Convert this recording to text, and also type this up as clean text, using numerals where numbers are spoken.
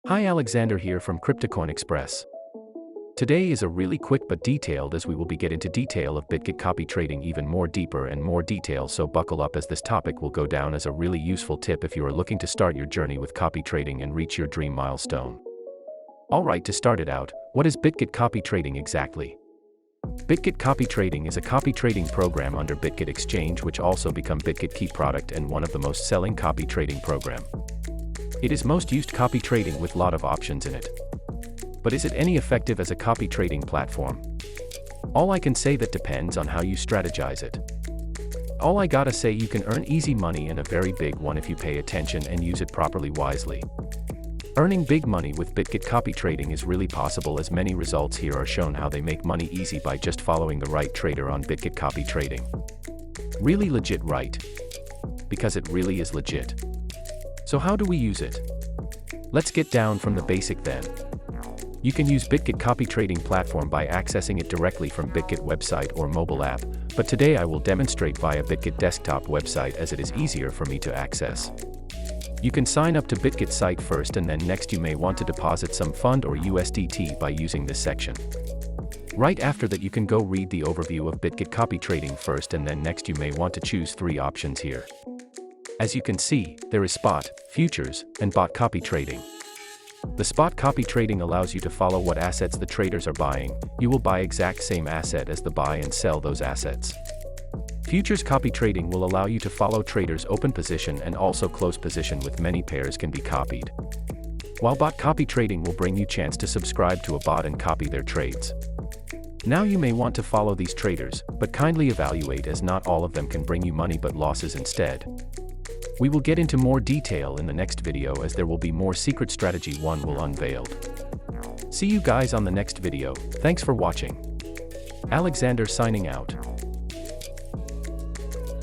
Hi, Alexander here from CryptoCoin Express. Today is a really quick but detailed as we will be get into detail of Bitget copy trading even more deeper and more detail, so buckle up as this topic will go down as a really useful tip if you are looking to start your journey with copy trading and reach your dream milestone. Alright, to start it out, what is Bitget copy trading exactly? Bitget copy trading is a copy trading program under Bitget exchange which also become Bitget key product and one of the most selling copy trading program. It is most used copy trading with lot of options in it. But is it any effective as a copy trading platform? All I can say that depends on how you strategize it. All I gotta say, you can earn easy money and a very big one if you pay attention and use it properly wisely. Earning big money with Bitget copy trading is really possible, as many results here are shown how they make money easy by just following the right trader on Bitget copy trading. Really legit, right? Because it really is legit. So how do we use it? Let's get down from the basic then. You can use Bitget copy trading platform by accessing it directly from Bitget website or mobile app, but today I will demonstrate via Bitget desktop website as it is easier for me to access. You can sign up to Bitget site first, and then next you may want to deposit some fund or USDT by using this section. Right after that you can go read the overview of Bitget copy trading first, and then next you may want to choose 3 options here. As you can see, there is spot, futures, and bot copy trading. The spot copy trading allows you to follow what assets the traders are buying. You will buy exact same asset as the buy and sell those assets. Futures copy trading will allow you to follow traders' open position and also close position with many pairs can be copied. While bot copy trading will bring you chance to subscribe to a bot and copy their trades. Now you may want to follow these traders, but kindly evaluate as not all of them can bring you money but losses instead. We will get into more detail in the next video as there will be more secret strategy one will unveiled. See you guys on the next video. Thanks for watching. Alexander signing out.